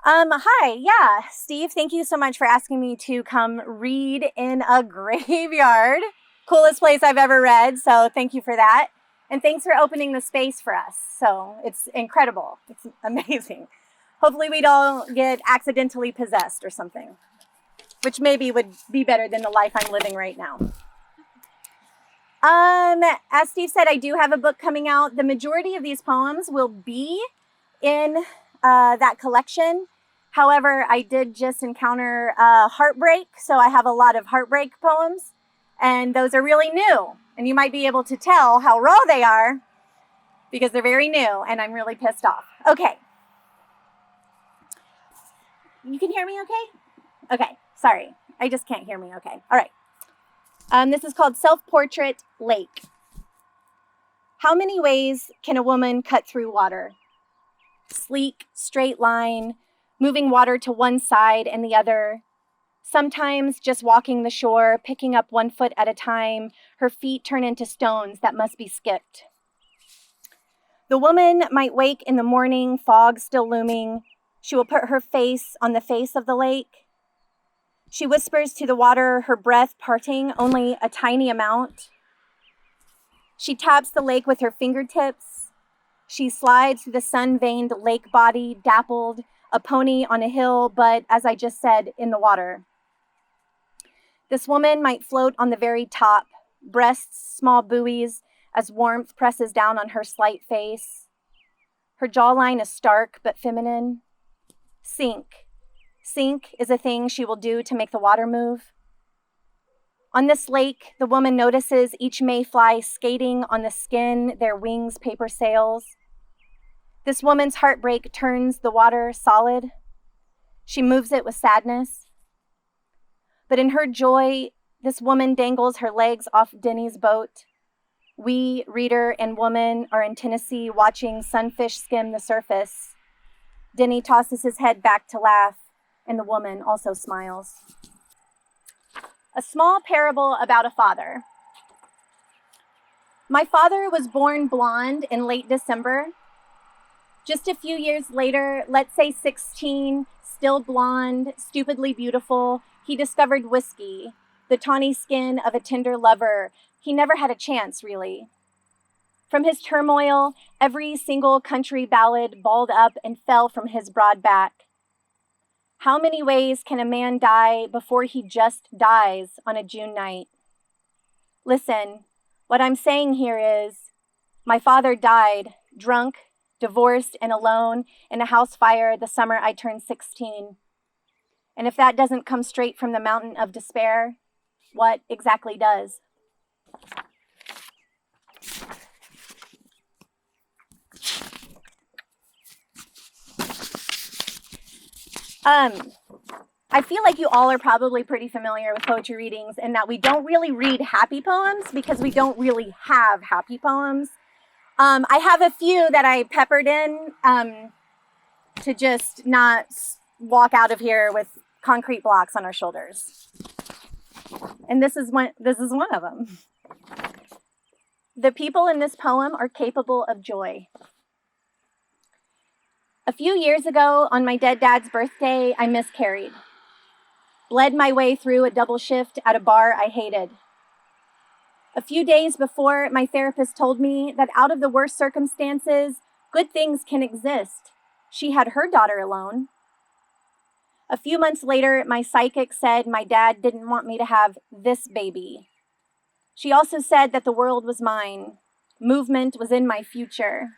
Hi, yeah, Steve, thank you so much for asking me to come read in a graveyard. Coolest place I've ever read, so thank you for that. And thanks for opening the space for us. So it's incredible. It's amazing. Hopefully we don't get accidentally possessed or something, which maybe would be better than the life I'm living right now. As Steve said, I do have a book coming out. The majority of these poems will be in that collection. However, I did just encounter heartbreak, so I have a lot of heartbreak poems, and those are really new. And you might be able to tell how raw they are because they're very new, and I'm really pissed off. Okay. You can hear me okay? Okay, sorry. I just can't hear me okay. All right. This is called Self-Portrait Lake. How many ways can a woman cut through water? Sleek, straight line, moving water to one side and the other. Sometimes just walking the shore, picking up 1 foot at a time, her feet turn into stones that must be skipped. The woman might wake in the morning, fog still looming. She will put her face on the face of the lake. She whispers to the water, her breath parting only a tiny amount. She taps the lake with her fingertips. She slides through the sun-veined lake body, dappled, a pony on a hill, but as I just said, in the water. This woman might float on the very top, breasts small buoys as warmth presses down on her slight face. Her jawline is stark but feminine. Sink. Sink is a thing she will do to make the water move. On this lake, the woman notices each mayfly skating on the skin, their wings paper sails. This woman's heartbreak turns the water solid. She moves it with sadness. But in her joy, this woman dangles her legs off Denny's boat. We, reader and woman, are in Tennessee watching sunfish skim the surface. Denny tosses his head back to laugh, and the woman also smiles. A small parable about a father. My father was born blonde in late December. Just a few years later, let's say 16, still blonde, stupidly beautiful, he discovered whiskey, the tawny skin of a tender lover. He never had a chance, really. From his turmoil, every single country ballad balled up and fell from his broad back. How many ways can a man die before he just dies on a June night? Listen, what I'm saying here is, my father died, drunk, divorced, and alone in a house fire the summer I turned 16. And if that doesn't come straight from the mountain of despair, what exactly does? I feel like you all are probably pretty familiar with poetry readings and that we don't really read happy poems because we don't really have happy poems. I have a few that I peppered in to just not walk out of here with concrete blocks on our shoulders. And this is one of them. The people in this poem are capable of joy. A few years ago, on my dead dad's birthday, I miscarried. Bled my way through a double shift at a bar I hated. A few days before, my therapist told me that out of the worst circumstances, good things can exist. She had her daughter alone. A few months later, my psychic said my dad didn't want me to have this baby. She also said that the world was mine. Movement was in my future.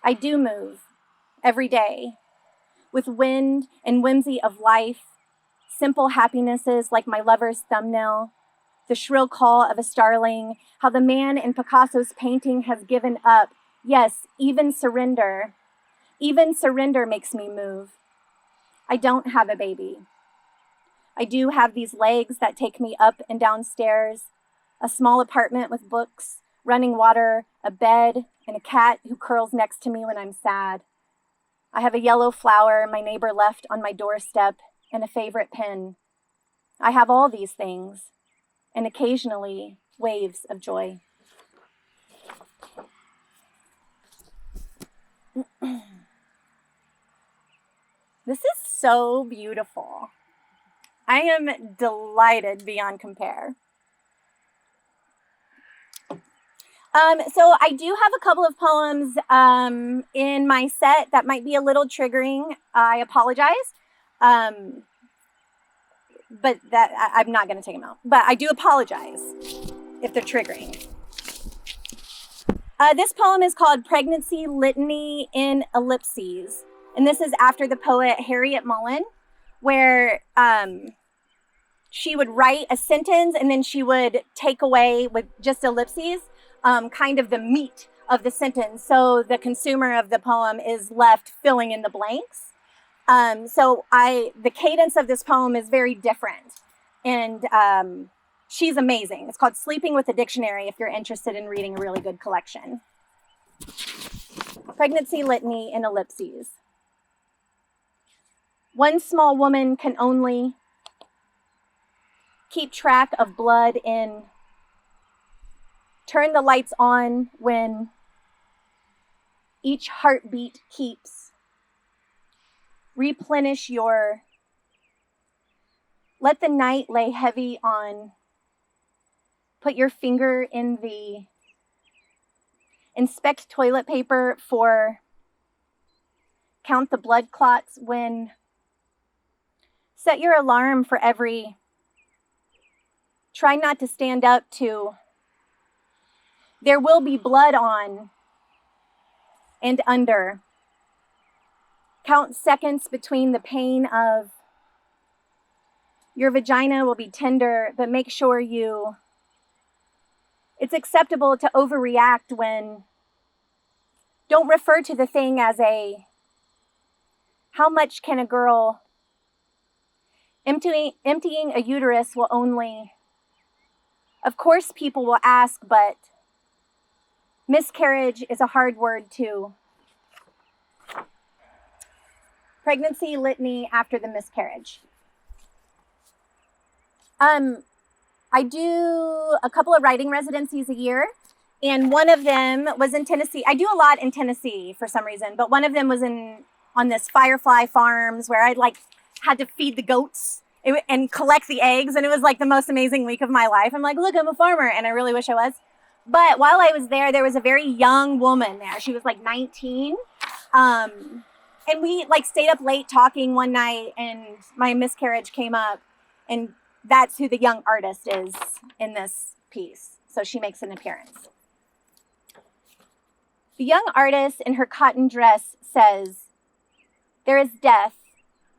I do move. Every day, with wind and whimsy of life, simple happinesses like my lover's thumbnail, the shrill call of a starling, how the man in Picasso's painting has given up. Yes, even surrender. Even surrender makes me move. I don't have a baby. I do have these legs that take me up and down stairs, a small apartment with books, running water, a bed, and a cat who curls next to me when I'm sad. I have a yellow flower my neighbor left on my doorstep and a favorite pen. I have all these things, and occasionally waves of joy. This is so beautiful. I am delighted beyond compare. So I do have a couple of poems in my set that might be a little triggering. I apologize. But I'm not going to take them out. But I do apologize if they're triggering. This poem is called Pregnancy Litany in Ellipses. And this is after the poet Harriet Mullen, where she would write a sentence and then she would take away with just ellipses kind of the meat of the sentence. So the consumer of the poem is left filling in the blanks. So the cadence of this poem is very different. And she's amazing. It's called Sleeping with a Dictionary if you're interested in reading a really good collection. Pregnancy Litany in Ellipses. One small woman can only keep track of blood in. Turn the lights on when each heartbeat keeps. Replenish your. Let the night lay heavy on. Put your finger in the. Inspect toilet paper for. Count the blood clots when. Set your alarm for every. Try not to stand up to. There will be blood on and under. Count seconds between the pain of. Your vagina will be tender, but make sure you. It's acceptable to overreact when. Don't refer to the thing as a. How much can a girl. Emptying a uterus will only. Of course, people will ask, but. Miscarriage is a hard word too. Pregnancy litany after the miscarriage. I do a couple of writing residencies a year, and one of them was in Tennessee. I do a lot in Tennessee for some reason, but one of them was on this Firefly Farms where I had to feed the goats and collect the eggs, and it was like the most amazing week of my life. I'm like, look, I'm a farmer, and I really wish I was. But while I was there was a very young woman there. She was like 19. And we stayed up late talking one night, and my miscarriage came up, and that's who the young artist is in this piece. So she makes an appearance. The young artist in her cotton dress says, there is death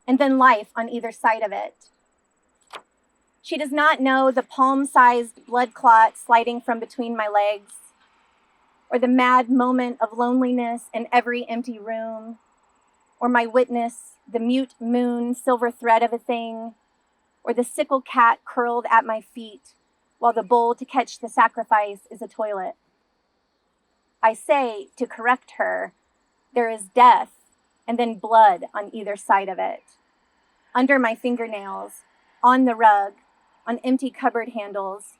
and then life on either side of it. She does not know the palm-sized blood clot sliding from between my legs, or the mad moment of loneliness in every empty room, or my witness, the mute moon, silver thread of a thing, or the sickle cat curled at my feet, while the bowl to catch the sacrifice is a toilet. I say, to correct her, there is death and then blood on either side of it. Under my fingernails, on the rug, on empty cupboard handles,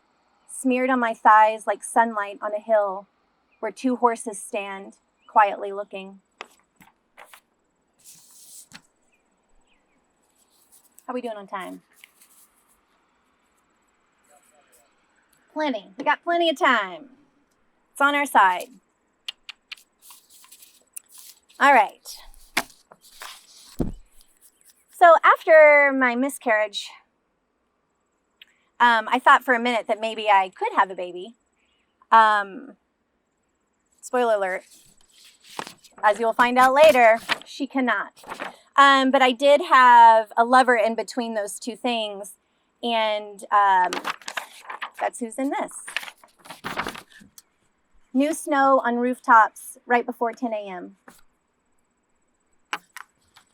smeared on my thighs like sunlight on a hill where two horses stand, quietly looking. How are we doing on time? Plenty. We got plenty of time. It's on our side. All right. So after my miscarriage, I thought for a minute that maybe I could have a baby. Spoiler alert. As you'll find out later, she cannot. But I did have a lover in between those two things, and that's who's in this. New snow on rooftops right before 10 a.m.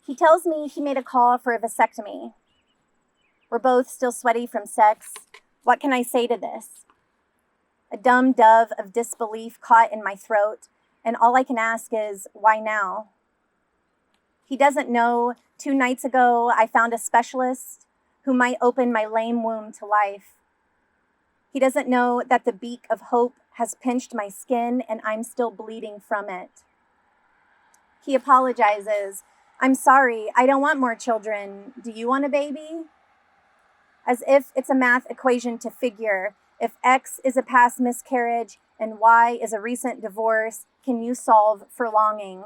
He tells me he made a call for a vasectomy. We're both still sweaty from sex. What can I say to this? A dumb dove of disbelief caught in my throat, and all I can ask is, why now? He doesn't know 2 nights ago I found a specialist who might open my lame womb to life. He doesn't know that the beak of hope has pinched my skin and I'm still bleeding from it. He apologizes. I'm sorry, I don't want more children. Do you want a baby? As if it's a math equation to figure. If X is a past miscarriage and Y is a recent divorce, can you solve for longing?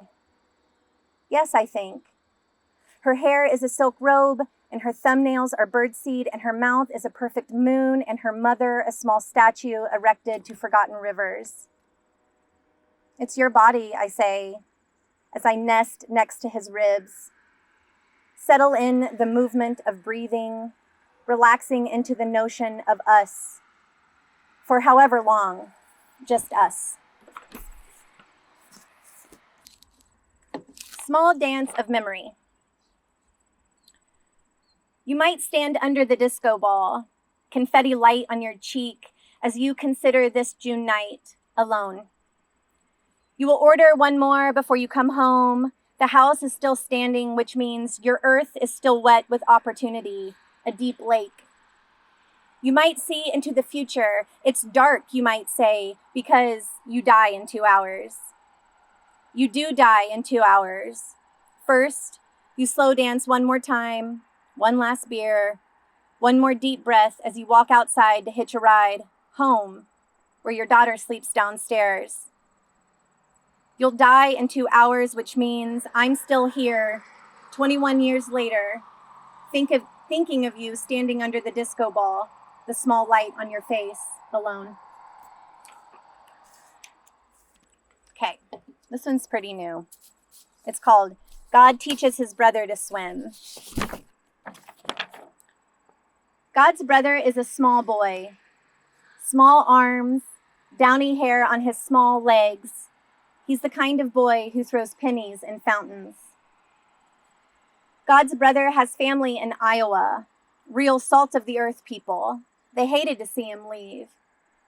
Yes, I think. Her hair is a silk robe, and her thumbnails are birdseed, and her mouth is a perfect moon, and her mother a small statue erected to forgotten rivers. It's your body, I say, as I nest next to his ribs. Settle in the movement of breathing, relaxing into the notion of us, for however long, just us. Small dance of memory. You might stand under the disco ball, confetti light on your cheek, as you consider this June night alone. You will order one more before you come home. The house is still standing, which means your earth is still wet with opportunity, a deep lake. You might see into the future. It's dark, you might say, because you die in 2 hours. You do die in 2 hours. First, you slow dance one more time, one last beer, one more deep breath as you walk outside to hitch a ride home, where your daughter sleeps downstairs. You'll die in 2 hours, which means I'm still here, 21 years later, thinking of you standing under the disco ball, the small light on your face, alone. Okay, this one's pretty new. It's called God Teaches His Brother to Swim. God's brother is a small boy, small arms, downy hair on his small legs. He's the kind of boy who throws pennies in fountains. God's brother has family in Iowa, real salt of the earth people. They hated to see him leave.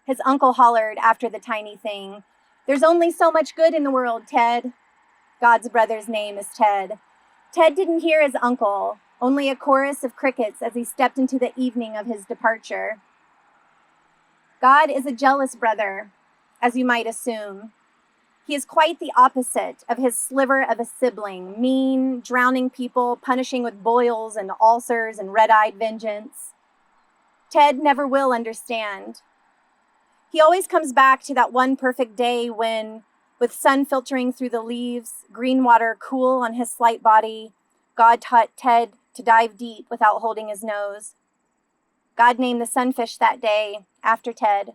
His uncle hollered after the tiny thing, "There's only so much good in the world, Ted." God's brother's name is Ted. Ted didn't hear his uncle, only a chorus of crickets as he stepped into the evening of his departure. God is a jealous brother, as you might assume. He is quite the opposite of his sliver of a sibling, mean, drowning people, punishing with boils and ulcers and red-eyed vengeance. Ted never will understand. He always comes back to that one perfect day when, with sun filtering through the leaves, green water cool on his slight body, God taught Ted to dive deep without holding his nose. God named the sunfish that day after Ted.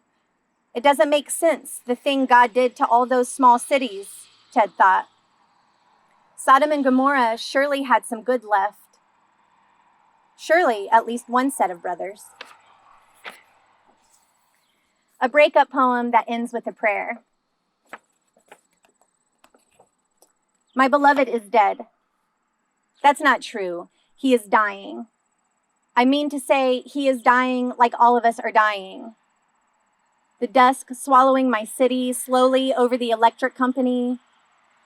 It doesn't make sense, the thing God did to all those small cities, Ted thought. Sodom and Gomorrah surely had some good left. Surely at least one set of brothers. A breakup poem that ends with a prayer. My beloved is dead. That's not true. He is dying. I mean to say he is dying like all of us are dying. The dusk swallowing my city slowly over the electric company,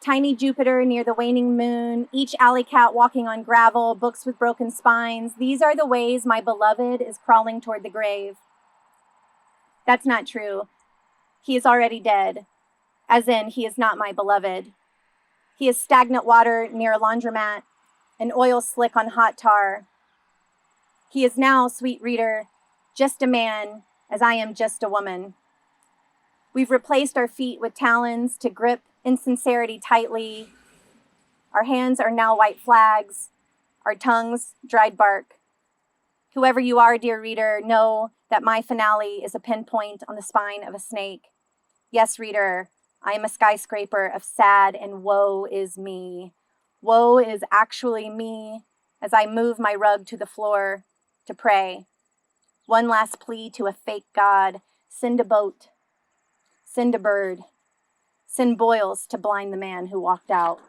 tiny Jupiter near the waning moon, each alley cat walking on gravel, books with broken spines. These are the ways my beloved is crawling toward the grave. That's not true. He is already dead, as in he is not my beloved. He is stagnant water near a laundromat, an oil slick on hot tar. He is now, sweet reader, just a man, as I am just a woman. We've replaced our feet with talons to grip insincerity tightly. Our hands are now white flags, our tongues dried bark. Whoever you are, dear reader, know that my finale is a pinpoint on the spine of a snake. Yes, reader, I am a skyscraper of sad, and woe is me. Woe is actually me as I move my rug to the floor to pray. One last plea to a fake God: send a boat, send a bird, send boils to blind the man who walked out.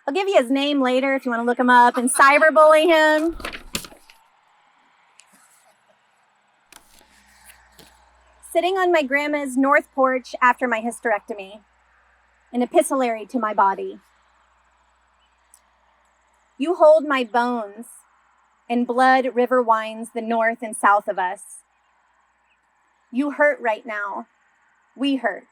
I'll give you his name later if you want to look him up and cyberbully him. Sitting on my grandma's north porch after my hysterectomy, an epistolary to my body. You hold my bones, and blood river winds the north and south of us. You hurt right now. We hurt.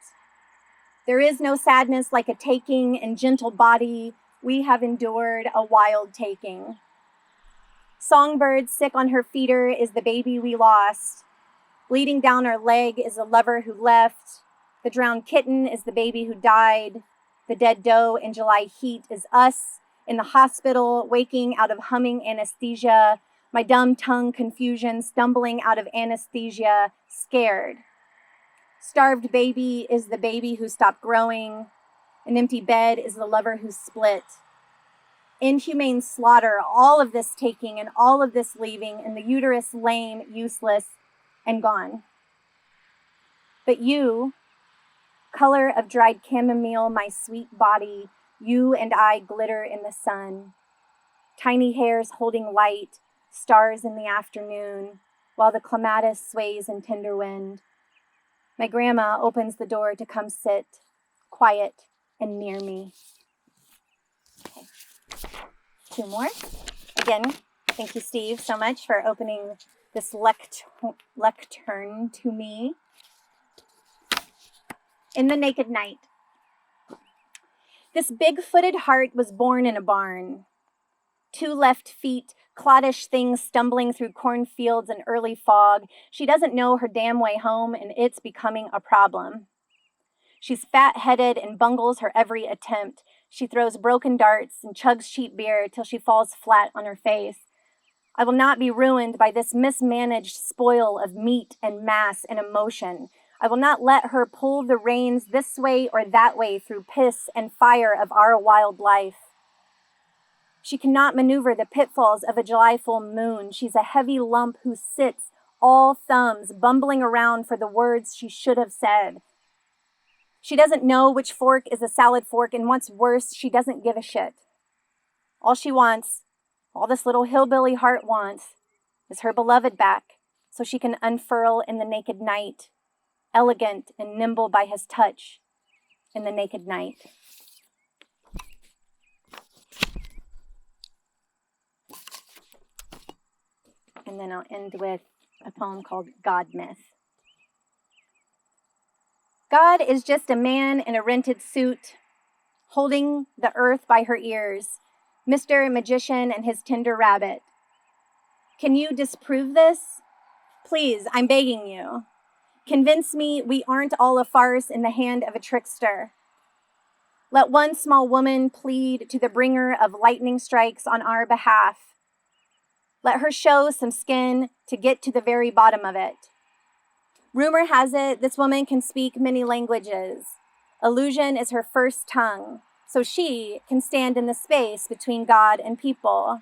There is no sadness like a taking, and gentle body, we have endured a wild taking. Songbird sick on her feeder is the baby we lost. Bleeding down our leg is the lover who left. The drowned kitten is the baby who died. The dead doe in July heat is us in the hospital, waking out of humming anesthesia, my dumb tongue confusion, stumbling out of anesthesia, scared. Starved baby is the baby who stopped growing. An empty bed is the lover who split. Inhumane slaughter, all of this taking and all of this leaving, and the uterus lame, useless, and gone. But you, color of dried chamomile, my sweet body, you and I glitter in the sun. Tiny hairs holding light, stars in the afternoon, while the clematis sways in tender wind. My grandma opens the door to come sit, quiet and near me. Okay. 2 more. Again, thank you, Steve, so much for opening this lectern to me. In the Naked Night. This big-footed heart was born in a barn. 2 left feet, cloddish things stumbling through cornfields and early fog. She doesn't know her damn way home, and it's becoming a problem. She's fat-headed and bungles her every attempt. She throws broken darts and chugs cheap beer till she falls flat on her face. I will not be ruined by this mismanaged spoil of meat and mass and emotion. I will not let her pull the reins this way or that way through piss and fire of our wild life. She cannot maneuver the pitfalls of a July full moon. She's a heavy lump who sits, all thumbs, bumbling around for the words she should have said. She doesn't know which fork is a salad fork, and what's worse, she doesn't give a shit. All she wants, all this little hillbilly heart wants, is her beloved back, so she can unfurl in the naked night, elegant and nimble by his touch in the naked night. And then I'll end with a poem called God Myth. God is just a man in a rented suit, holding the earth by her ears, Mr. Magician and his tender rabbit. Can you disprove this? Please, I'm begging you. Convince me we aren't all a farce in the hand of a trickster. Let one small woman plead to the bringer of lightning strikes on our behalf. Let her show some skin to get to the very bottom of it. Rumor has it this woman can speak many languages. Illusion is her first tongue, so she can stand in the space between God and people.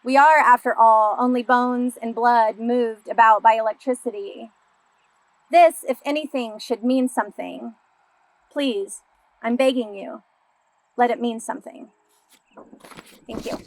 We are, after all, only bones and blood moved about by electricity. This, if anything, should mean something. Please, I'm begging you, let it mean something. Thank you.